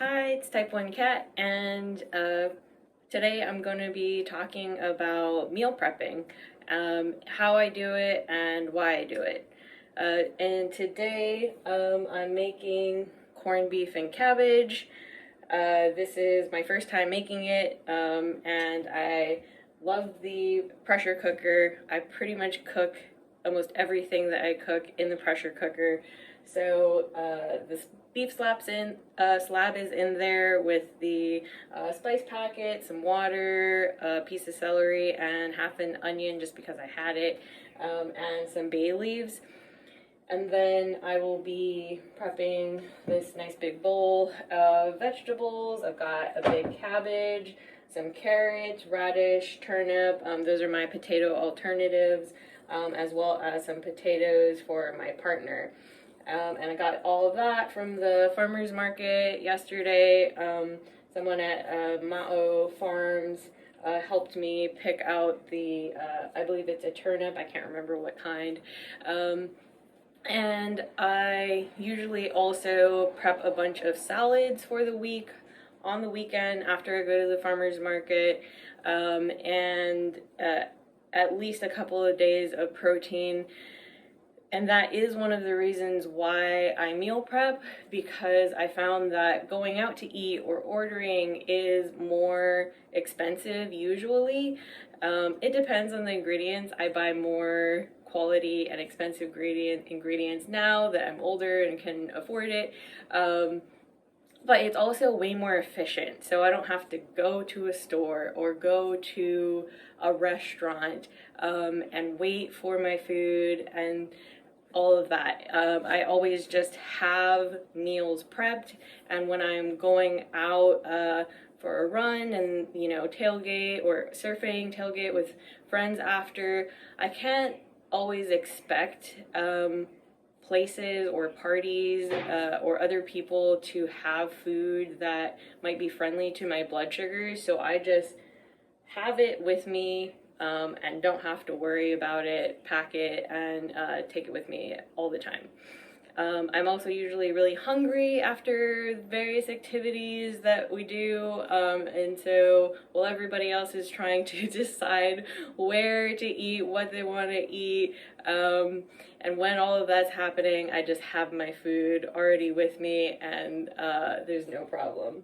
Hi, it's Type1Cat, and today I'm going to be talking about meal prepping, how I do it and why I do it. And today I'm making corned beef and cabbage. This is my first time making it, and I love the pressure cooker. I pretty much cook almost everything that I cook in the pressure cooker. So this beef slab is in there with the spice packet, some water, a piece of celery, and half an onion just because I had it, and some bay leaves. And then I will be prepping this nice big bowl of vegetables. I've got a big cabbage, some carrots, radish, turnip. Those are my potato alternatives, as well as some potatoes for my partner. And I got all of that from the farmer's market yesterday. Someone at Ma'o Farms helped me pick out the, I believe it's a turnip, I can't remember what kind. And I usually also prep a bunch of salads for the week on the weekend after I go to the farmer's market, and at least a couple of days of protein. And that is one of the reasons why I meal prep, because I found that going out to eat or ordering is more expensive usually. It depends on the ingredients. I buy more quality and expensive ingredients now that I'm older and can afford it. But it's also way more efficient, so I don't have to go to a store or go to a restaurant and wait for my food and all of that. I always just have meals prepped, and when I'm going out for a run and, you know, tailgate or surfing, tailgate with friends after, I can't always expect places or parties or other people to have food that might be friendly to my blood sugars, so I just have it with me and don't have to worry about it, pack it, and take it with me all the time. I'm also usually really hungry after various activities that we do, and so while everybody else is trying to decide where to eat, what they want to eat, and when all of that's happening, I just have my food already with me, and there's no problem.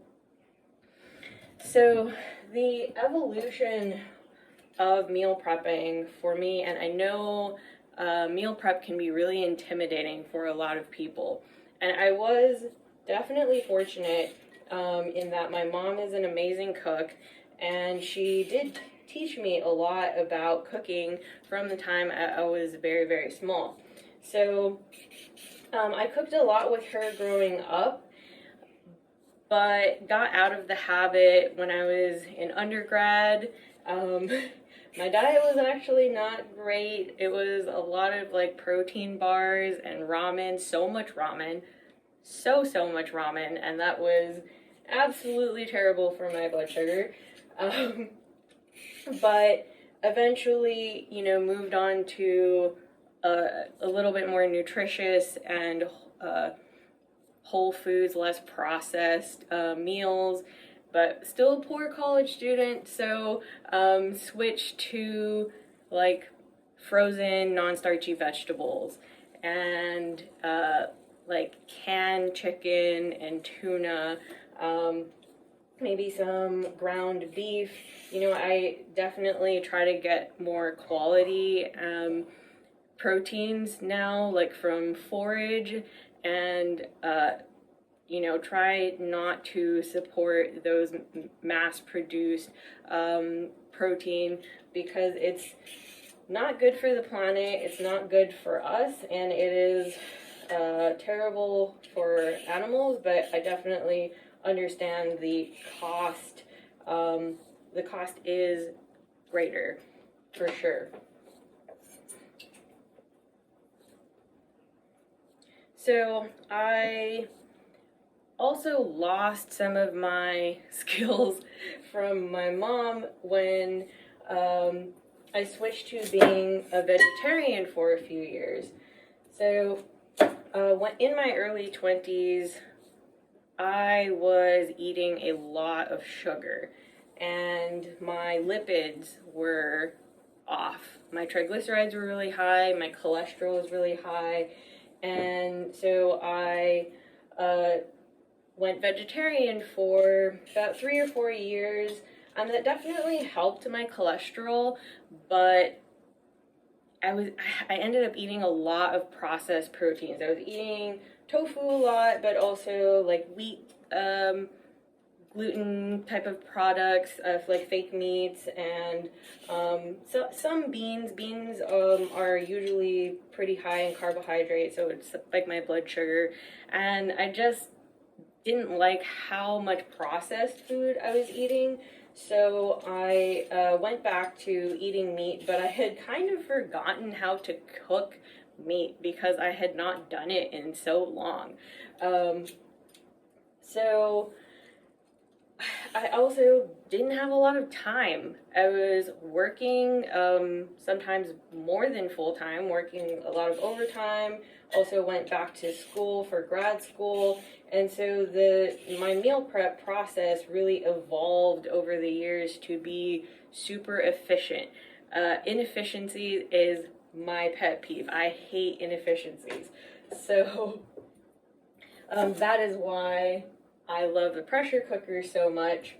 So the evolution of meal prepping for me, and I know meal prep can be really intimidating for a lot of people, and I was definitely fortunate in that my mom is an amazing cook, and she did teach me a lot about cooking from the time I was very, very small. So I cooked a lot with her growing up, but got out of the habit when I was in undergrad. My diet was actually not great. It was a lot of like protein bars and ramen, so much ramen, so much ramen, and that was absolutely terrible for my blood sugar. But eventually, you know, moved on to a little bit more nutritious and whole foods, less processed meals, but still a poor college student, so switched to like frozen non-starchy vegetables and like canned chicken and tuna, maybe some ground beef. You know, I definitely try to get more quality proteins now, like from forage, and you know, try not to support those mass-produced protein, because it's not good for the planet, it's not good for us, and it is terrible for animals. But I definitely understand the cost. The cost is greater, for sure. So I also lost some of my skills from my mom when I switched to being a vegetarian for a few years. So when in my early 20s, I was eating a lot of sugar and my lipids were off. My triglycerides were really high, my cholesterol was really high, and so I went vegetarian for about 3 or 4 years, and that definitely helped my cholesterol, but I ended up eating a lot of processed proteins. I was eating tofu a lot, but also like wheat, gluten type of products, like fake meats, and so some beans. Beans are usually pretty high in carbohydrates, so it's like my blood sugar, and I just didn't like how much processed food I was eating. So I went back to eating meat, but I had kind of forgotten how to cook meat because I had not done it in so long. So I also didn't have a lot of time. I was working, sometimes more than full time, working a lot of overtime. Also went back to school for grad school, and so my meal prep process really evolved over the years to be super efficient. Inefficiency is my pet peeve. I hate inefficiencies. So that is why I love the pressure cooker so much,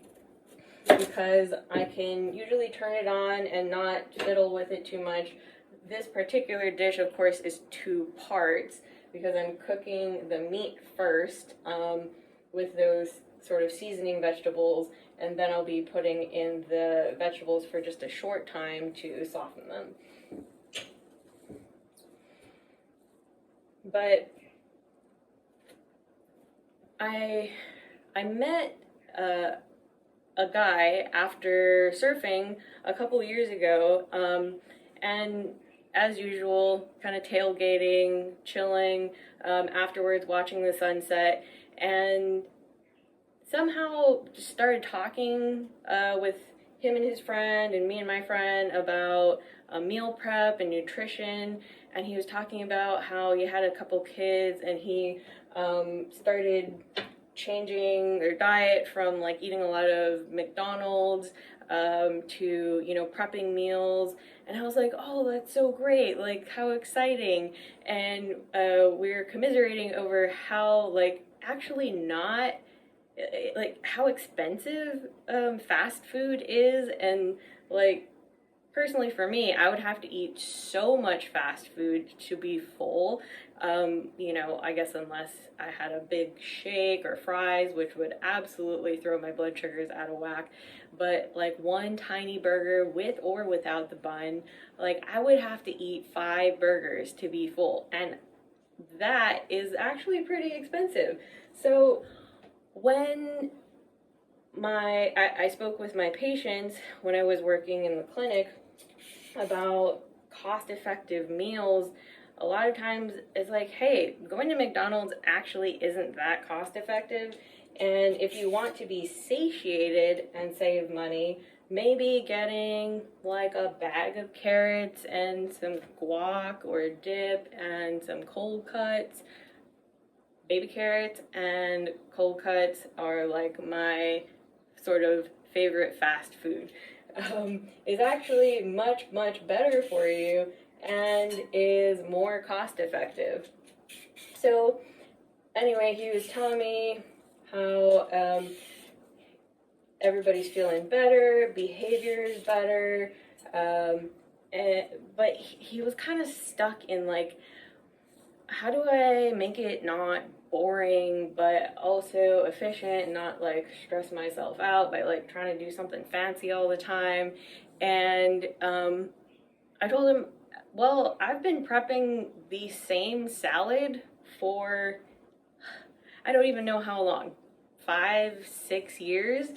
because I can usually turn it on and not fiddle with it too much. This particular dish, of course, is 2 parts because I'm cooking the meat first with those sort of seasoning vegetables, and then I'll be putting in the vegetables for just a short time to soften them. But I met a guy after surfing a couple years ago, and as usual, kind of tailgating, chilling, afterwards watching the sunset, and somehow just started talking with him and his friend and me and my friend about meal prep and nutrition, and he was talking about how he had a couple kids and he started changing their diet from like eating a lot of McDonald's to, you know, prepping meals. And I was like, oh, that's so great, like how exciting. And we were commiserating over how like actually not like how expensive fast food is. And like personally for me, I would have to eat so much fast food to be full. You know, I guess unless I had a big shake or fries, which would absolutely throw my blood sugars out of whack. But like one tiny burger with or without the bun, like I would have to eat 5 burgers to be full. And that is actually pretty expensive. So when I spoke with my patients when I was working in the clinic about cost-effective meals, a lot of times it's like, hey, going to McDonald's actually isn't that cost-effective, and if you want to be satiated and save money, maybe getting like a bag of carrots and some guac or dip and some cold cuts. Baby carrots and cold cuts are like my sort of favorite fast food. Is actually much, much better for you and is more cost effective. So anyway, he was telling me how everybody's feeling better, behavior is better, but he was kind of stuck in like, how do I make it not boring but also efficient and not like stress myself out by like trying to do something fancy all the time? And I told him, well, I've been prepping the same salad for I don't even know how long, 5-6 years,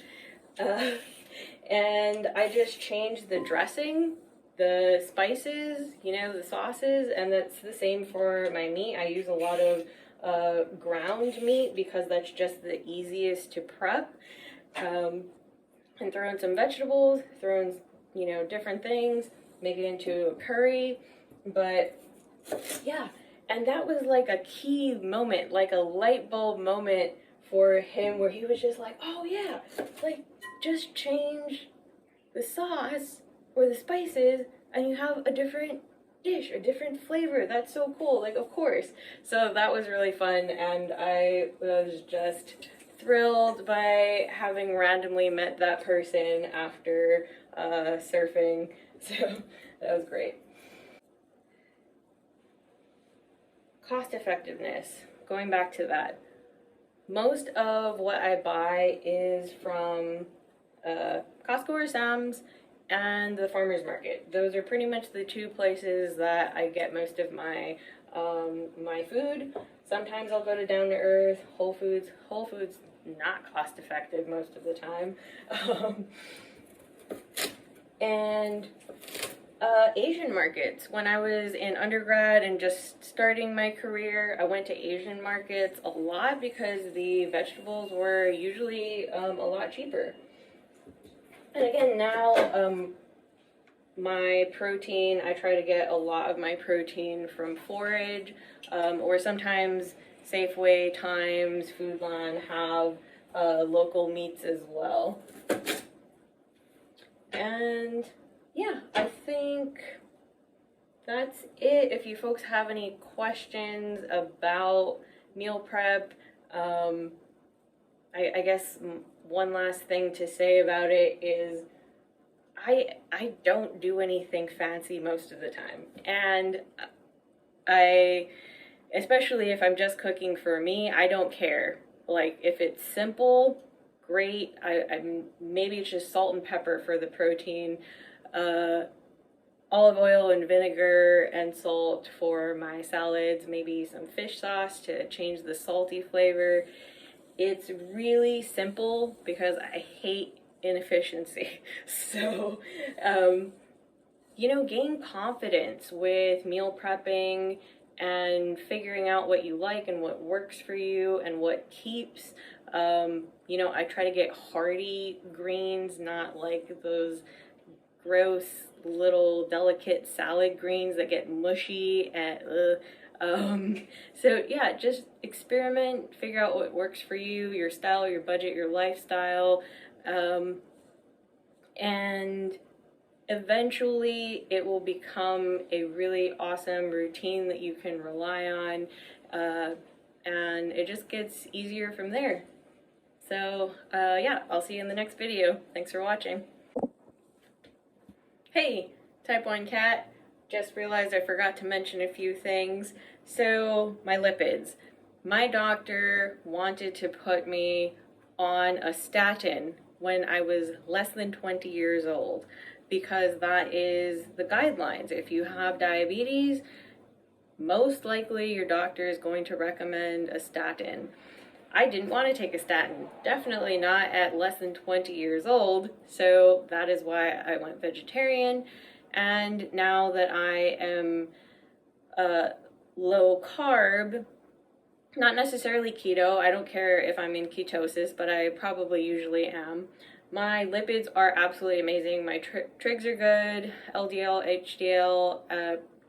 and I just changed the dressing, the spices, you know, the sauces, and that's the same for my meat. I use a lot of ground meat because that's just the easiest to prep, and throw in some vegetables, throw in, you know, different things, make it into a curry. But yeah, and that was like a key moment, like a light bulb moment for him where he was just like, oh yeah, like just change the sauce or the spices and you have a different dish, a different flavor. That's so cool. Like, of course. So that was really fun, and I was just thrilled by having randomly met that person after surfing. So that was great. Cost effectiveness. Going back to that. Most of what I buy is from Costco or Sam's and the farmer's market. Those are pretty much the two places that I get most of my my food. Sometimes I'll go to Down to Earth, Whole Foods. Whole Foods not cost effective most of the time. And Asian markets. When I was in undergrad and just starting my career, I went to Asian markets a lot because the vegetables were usually a lot cheaper. And again, now my protein, I try to get a lot of my protein from forage, or sometimes Safeway, Times, Foodland have local meats as well. And yeah, I think that's it. If you folks have any questions about meal prep, I guess one last thing to say about it is I don't do anything fancy most of the time. And especially if I'm just cooking for me, I don't care. Like, if it's simple, great. Maybe it's just salt and pepper for the protein, olive oil and vinegar and salt for my salads, maybe some fish sauce to change the salty flavor. It's really simple because I hate inefficiency. So, gain confidence with meal prepping and figuring out what you like and what works for you and what keeps. I try to get hearty greens, not like those gross little delicate salad greens that get mushy and so yeah, just experiment, figure out what works for you, your style, your budget, your lifestyle, and eventually it will become a really awesome routine that you can rely on, and it just gets easier from there. So yeah, I'll see you in the next video. Thanks for watching. Hey, Type1Cat. Just realized I forgot to mention a few things. So, my lipids. My doctor wanted to put me on a statin when I was less than 20 years old because that is the guidelines. If you have diabetes, most likely your doctor is going to recommend a statin. I didn't want to take a statin, definitely not at less than 20 years old, so that is why I went vegetarian. And now that I am low carb, not necessarily keto, I don't care if I'm in ketosis, but I probably usually am. My lipids are absolutely amazing. My trigs are good, LDL, HDL,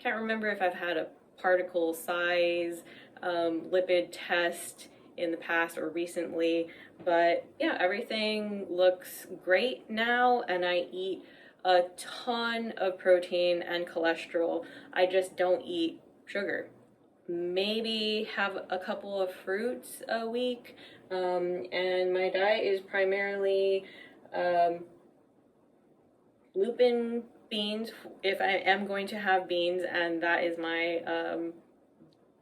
can't remember if I've had a particle size lipid test in the past or recently, but yeah, everything looks great now, and I eat a ton of protein and cholesterol. I just don't eat sugar. Maybe have a couple of fruits a week, and my diet is primarily lupin beans if I am going to have beans, and that is my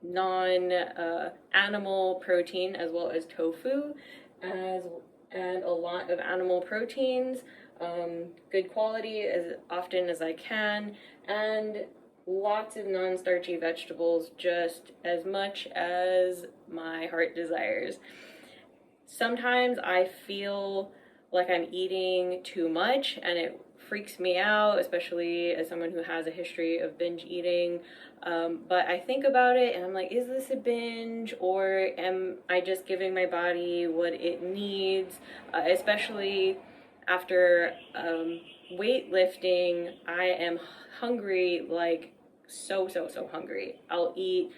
non-animal protein, as well as tofu, and a lot of animal proteins, good quality as often as I can, and lots of non-starchy vegetables, just as much as my heart desires. Sometimes I feel like I'm eating too much and it freaks me out, especially as someone who has a history of binge eating. But I think about it and I'm like, is this a binge, or am I just giving my body what it needs? Especially after weightlifting, I am hungry, like so hungry. I'll eat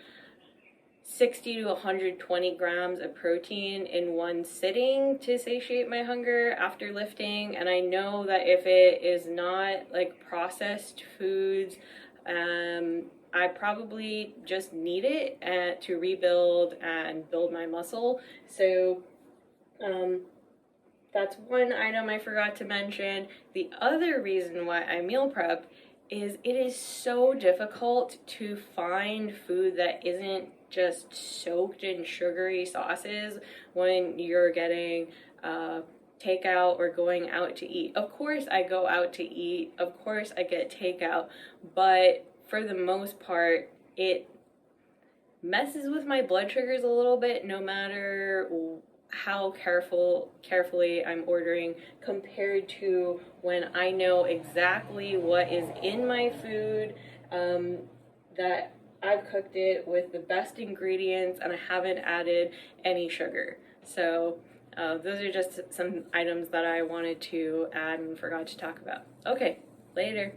60 to 120 grams of protein in one sitting to satiate my hunger after lifting. And I know that if it is not like processed foods, I probably just need it to rebuild and build my muscle. So that's one item I forgot to mention. The other reason why I meal prep is it is so difficult to find food that isn't just soaked in sugary sauces when you're getting takeout or going out to eat. Of course I go out to eat, of course I get takeout, but for the most part it messes with my blood sugars a little bit no matter how carefully I'm ordering, compared to when I know exactly what is in my food, that I've cooked it with the best ingredients and I haven't added any sugar. So those are just some items that I wanted to add and forgot to talk about. Okay, later.